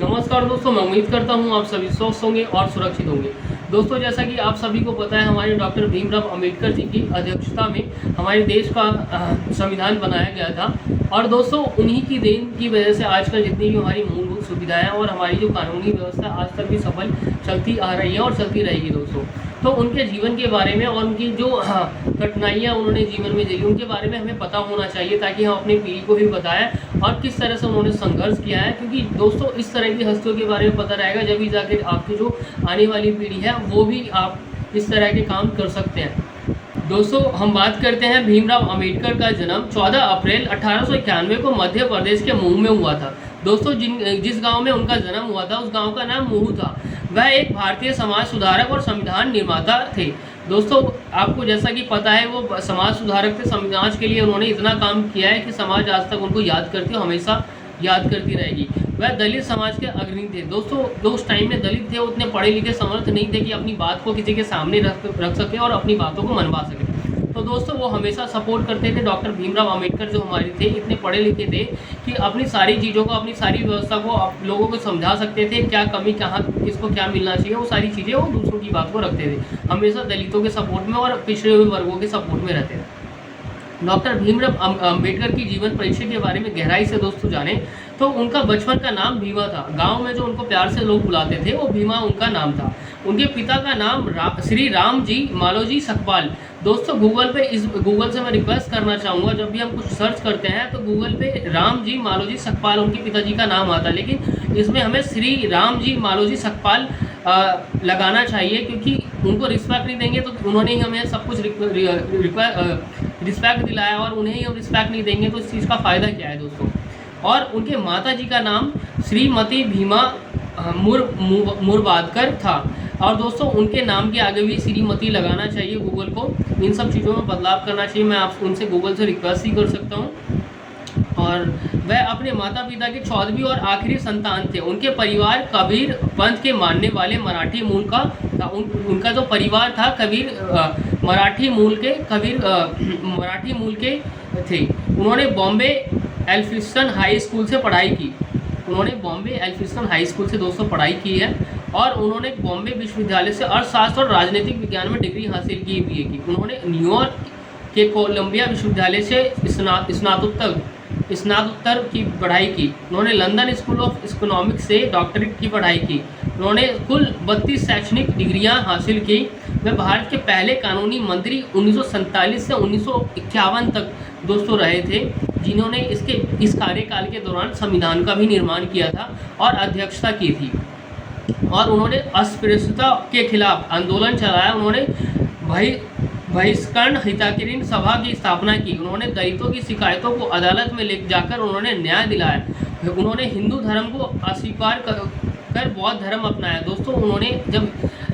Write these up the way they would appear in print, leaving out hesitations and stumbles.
नमस्कार दोस्तों, मैं उम्मीद करता हूं आप सभी स्वस्थ होंगे और सुरक्षित होंगे। दोस्तों, जैसा कि आप सभी को पता है, हमारे डॉक्टर भीमराव अंबेडकर जी की अध्यक्षता में हमारे देश का संविधान बनाया गया था। और दोस्तों, उन्हीं की देन की वजह से आजकल जितनी भी हमारी मूलभूत सुविधाएं और हमारी जो कानूनी व्यवस्था आज तक भी सफल चलती आ रही है और चलती रहेगी। दोस्तों, तो उनके जीवन के बारे में और उनकी जो कठिनाइयाँ उन्होंने जीवन में झेली उनके बारे में हमें पता होना चाहिए, ताकि हम अपनी पीढ़ी को भी बताएं और किस तरह से उन्होंने संघर्ष किया है। क्योंकि दोस्तों, इस तरह की हस्तियों के बारे में पता रहेगा जब भी जाकर आपकी जो आने वाली पीढ़ी है वो भी आप इस तरह के काम कर सकते हैं। दोस्तों, हम बात करते हैं भीमराव अंबेडकर का जन्म 14 अप्रैल 1891 को मध्य प्रदेश के महू में हुआ था। दोस्तों, जिस गांव में उनका जन्म हुआ था उस गांव का नाम महू था। वह एक भारतीय समाज सुधारक और संविधान निर्माता थे। दोस्तों, आपको जैसा कि पता है वो समाज सुधारक थे। समाज के लिए उन्होंने इतना काम किया है कि समाज आज तक उनको याद करती है, हमेशा याद करती रहेगी। वह दलित समाज के अग्रणी थे। दोस्तों, उस टाइम में दलित थे, उतने पढ़े लिखे समर्थ नहीं थे कि अपनी बात को किसी के सामने रख सके और अपनी बातों को मनवा सके। तो दोस्तों, वो हमेशा सपोर्ट करते थे। डॉक्टर भीमराव अंबेडकर जो हमारे थे, इतने पढ़े लिखे थे कि अपनी सारी चीज़ों को, अपनी सारी व्यवस्था को लोगों को समझा सकते थे, क्या कमी कहाँ किसको क्या मिलना चाहिए, वो सारी चीज़ें वो दूसरों की बात को रखते थे। हमेशा दलितों के सपोर्ट में और पिछड़े हुए वर्गों के सपोर्ट में रहते थे। डॉक्टर भीमराव अंबेडकर की जीवन परिचय के बारे में गहराई से दोस्तों जाने तो उनका बचपन का नाम भीमा था। गांव में जो उनको प्यार से लोग बुलाते थे वो भीमा उनका नाम था। उनके पिता का नाम श्री राम जी मालोजी सकपाल। दोस्तों, गूगल से मैं रिक्वेस्ट करना चाहूँगा, जब भी हम कुछ सर्च करते हैं तो गूगल पे राम जी मालोजी सकपाल उनके पिताजी का नाम आता है, लेकिन इसमें हमें श्री राम जी मालोजी सकपाल लगाना चाहिए, क्योंकि उनको रिस्पेक्ट नहीं देंगे तो उन्होंने ही हमें सब कुछ रिस्पेक्ट दिलाया और उन्हें ही हम रिस्पेक्ट नहीं देंगे तो इस चीज़ का फ़ायदा क्या है दोस्तों। और उनके माता जी का नाम श्रीमती भीमा मुरबादकर था। और दोस्तों, उनके नाम के आगे भी श्रीमती लगाना चाहिए। गूगल को इन सब चीज़ों में बदलाव करना चाहिए। मैं आप उनसे गूगल से रिक्वेस्ट ही कर सकता हूँ। और वह अपने माता पिता के 14वीं और आखिरी संतान थे। उनके परिवार कबीर पंथ के मानने वाले मराठी मूल का था। उनका जो परिवार था मराठी मूल के थे। उन्होंने बॉम्बे एल्फिंस्टन हाई स्कूल से पढ़ाई की। दोस्तों पढ़ाई की है। और उन्होंने बॉम्बे विश्वविद्यालय से अर्थशास्त्र और राजनीतिक विज्ञान में डिग्री हासिल की, बीए की। उन्होंने न्यूयॉर्क के कोलंबिया विश्वविद्यालय से स्नातकोत्तर की पढ़ाई की। उन्होंने लंदन स्कूल ऑफ इकोनॉमिक्स से डॉक्टरेट की पढ़ाई की। उन्होंने कुल 32 शैक्षणिक डिग्रियां हासिल की। वे भारत के पहले कानूनी मंत्री 1947 से 1951 तक दोस्तों रहे थे, जिन्होंने इस कार्यकाल के दौरान संविधान का भी निर्माण किया था और अध्यक्षता की थी। और उन्होंने अस्पृश्यता के खिलाफ आंदोलन चलाया। उन्होंने बहिष्करण हितकारीन सभा की स्थापना की। उन्होंने दलितों की शिकायतों को अदालत में ले जाकर उन्होंने न्याय दिलाया। उन्होंने हिंदू धर्म को अस्वीकार कर बौद्ध धर्म अपनाया। दोस्तों, उन्होंने जब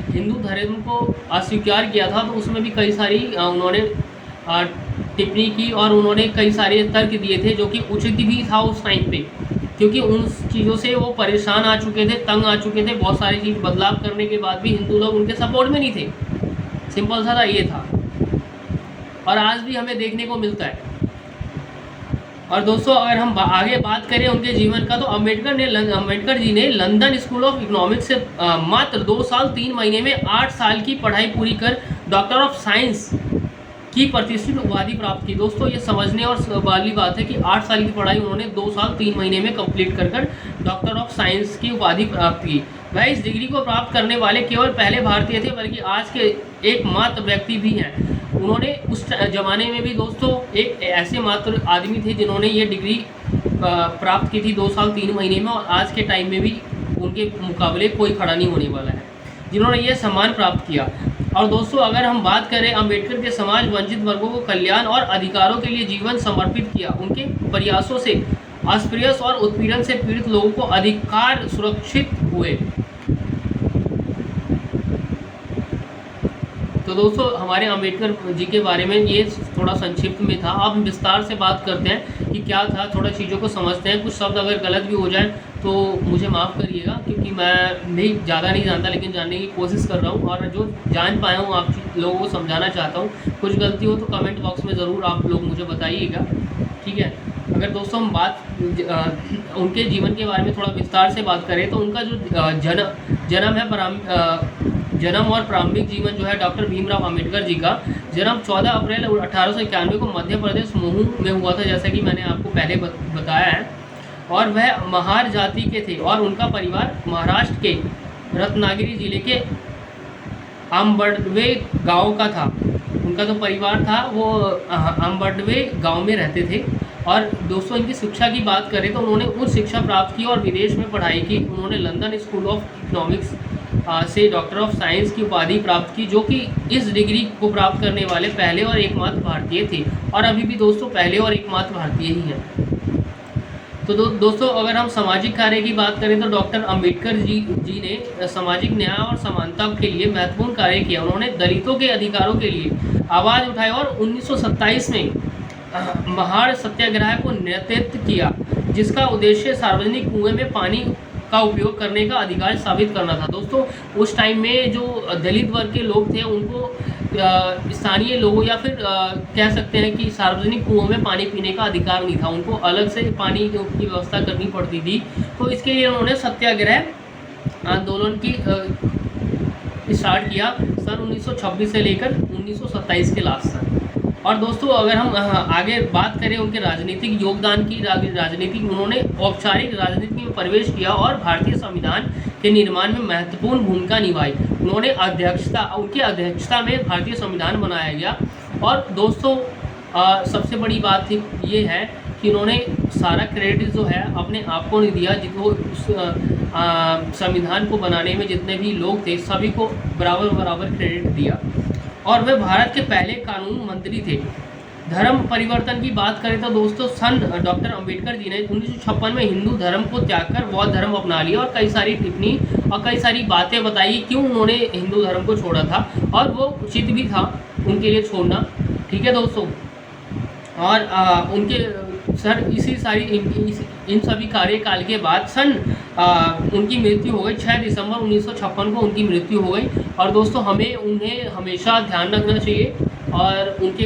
हिंदू धर्म को अस्वीकार किया था तो उसमें भी कई सारी उन्होंने टिप्पणी की और उन्होंने कई सारे तर्क दिए थे, जो कि उचित भी था उस टाइम पे, क्योंकि उन चीज़ों से वो परेशान आ चुके थे, तंग आ चुके थे। बहुत सारी चीज़ बदलाव करने के बाद भी हिंदू लोग उनके सपोर्ट में नहीं थे। सिंपल सा ये था और आज भी हमें देखने को मिलता है। और दोस्तों, अगर हम आगे बात करें उनके जीवन का, तो अंबेडकर जी ने लंदन स्कूल ऑफ इकोनॉमिक्स से मात्र 2 साल 3 महीने में 8 साल की पढ़ाई पूरी कर डॉक्टर ऑफ साइंस की प्रतिष्ठित उपाधि प्राप्त की। दोस्तों, ये समझने और वाली बात है कि 8 साल की पढ़ाई उन्होंने 2 साल 3 महीने में कंप्लीट कर डॉक्टर ऑफ साइंस की उपाधि प्राप्त की। वह इस डिग्री को प्राप्त करने वाले केवल पहले भारतीय थे, बल्कि आज के एकमात्र व्यक्ति भी हैं। उन्होंने उस ज़माने में भी दोस्तों एक ऐसे मात्र आदमी थे जिन्होंने ये डिग्री प्राप्त की थी 2 साल 3 महीने में, और आज के टाइम में भी उनके मुकाबले कोई खड़ा नहीं होने वाला है जिन्होंने ये सम्मान प्राप्त किया। और दोस्तों, अगर हम बात करें अंबेडकर के समाज वंचित वर्गों को कल्याण और अधिकारों के लिए जीवन समर्पित किया। उनके प्रयासों से अस्पृश्य और उत्पीड़न से पीड़ित लोगों को अधिकार सुरक्षित हुए। तो दोस्तों, हमारे अंबेडकर जी के बारे में ये थोड़ा संक्षिप्त में था। अब हम विस्तार से बात करते हैं कि क्या था, थोड़ा चीज़ों को समझते हैं। कुछ शब्द अगर गलत भी हो जाए तो मुझे माफ़ करिएगा, क्योंकि मैं भी ज़्यादा नहीं जानता, लेकिन जानने की कोशिश कर रहा हूँ और जो जान पाया हूँ आप लोगों को समझाना चाहता हूँ। कुछ गलती हो तो कमेंट बॉक्स में ज़रूर आप लोग मुझे बताइएगा, ठीक है। अगर दोस्तों हम उनके जीवन के बारे में थोड़ा विस्तार से बात करें तो उनका जो जन्म और प्रारंभिक जीवन जो है डॉक्टर भीमराव अंबेडकर जी का जन्म 14 अप्रैल 1891 को मध्य प्रदेश महू में हुआ था, जैसा कि मैंने आपको पहले बताया है। और वह महार जाति के थे और उनका परिवार महाराष्ट्र के रत्नागिरी जिले के आंबडवे गांव का था। उनका जो परिवार था वो आंबडवे गांव में रहते थे। और दोस्तों इनकी शिक्षा की बात करें तो उन्होंने उच्च शिक्षा प्राप्त की और विदेश में पढ़ाई की। उन्होंने लंदन स्कूल ऑफ इकोनॉमिक्स से डॉक्टर ऑफ साइंस की उपाधि प्राप्त की, जो कि इस डिग्री को प्राप्त करने वाले पहले और एकमात्र भारतीय थे, और अभी भी दोस्तों पहले और एकमात्र भारतीय ही हैं। तो दोस्तों अगर हम सामाजिक कार्य की बात करें तो डॉक्टर अंबेडकर जी ने सामाजिक न्याय और समानता के लिए महत्वपूर्ण कार्य किया। उन्होंने दलितों के अधिकारों के लिए आवाज़ उठाई और 1927 में महार सत्याग्रह को नेतृत्व किया, जिसका उद्देश्य सार्वजनिक कुएं में पानी का उपयोग करने का अधिकार साबित करना था। दोस्तों उस टाइम में जो दलित वर्ग के लोग थे उनको स्थानीय लोगों या फिर कह सकते हैं कि सार्वजनिक कुओं में पानी पीने का अधिकार नहीं था, उनको अलग से पानी की व्यवस्था करनी पड़ती थी। तो इसके लिए उन्होंने सत्याग्रह आंदोलन की स्टार्ट किया सन 1926 से लेकर 1927 के लास्ट तक। और दोस्तों अगर हम आगे बात करें उनके राजनीतिक योगदान की, उन्होंने औपचारिक राजनीति में प्रवेश किया और भारतीय संविधान के निर्माण में महत्वपूर्ण भूमिका निभाई। उनकी अध्यक्षता में भारतीय संविधान बनाया गया। और दोस्तों सबसे बड़ी बात ये है कि उन्होंने सारा क्रेडिट जो है अपने आप को नहीं दिया, जिनको संविधान को बनाने में जितने भी लोग थे सभी को बराबर क्रेडिट दिया। और वे भारत के पहले कानून मंत्री थे। धर्म परिवर्तन की बात करें तो दोस्तों डॉक्टर अंबेडकर जी ने 1956 में हिंदू धर्म को त्याग कर बौद्ध धर्म अपना लिया और कई सारी टिप्पणी और कई सारी बातें बताई क्यों उन्होंने हिंदू धर्म को छोड़ा था, और वो उचित भी था उनके लिए छोड़ना। ठीक है दोस्तों, और इन सभी कार्यकाल के बाद उनकी मृत्यु हो गई 6 दिसंबर 1956 को उनकी मृत्यु हो गई। और दोस्तों हमें उन्हें हमेशा ध्यान रखना चाहिए और उनके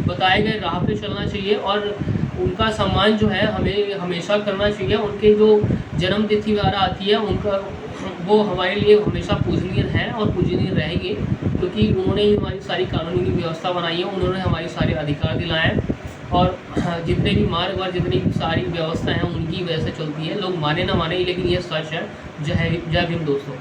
बताए गए राह पे चलना चाहिए, और उनका सम्मान जो है हमें हमेशा करना चाहिए। उनके जो जन्म तिथि वगैरह आती है वो हमारे लिए हमेशा पूजनीय हैं और पूजनीय रहेंगे, क्योंकि उन्होंने ही हमारी सारी कानूनी व्यवस्था बनाई है, उन्होंने हमारे सारे अधिकार दिलाए हैं, और जितने भी मार्ग और जितनी भी सारी व्यवस्था हैं उनकी वजह से चलती है। लोग माने ना माने, लेकिन ये सच है। जय भीम दोस्तों।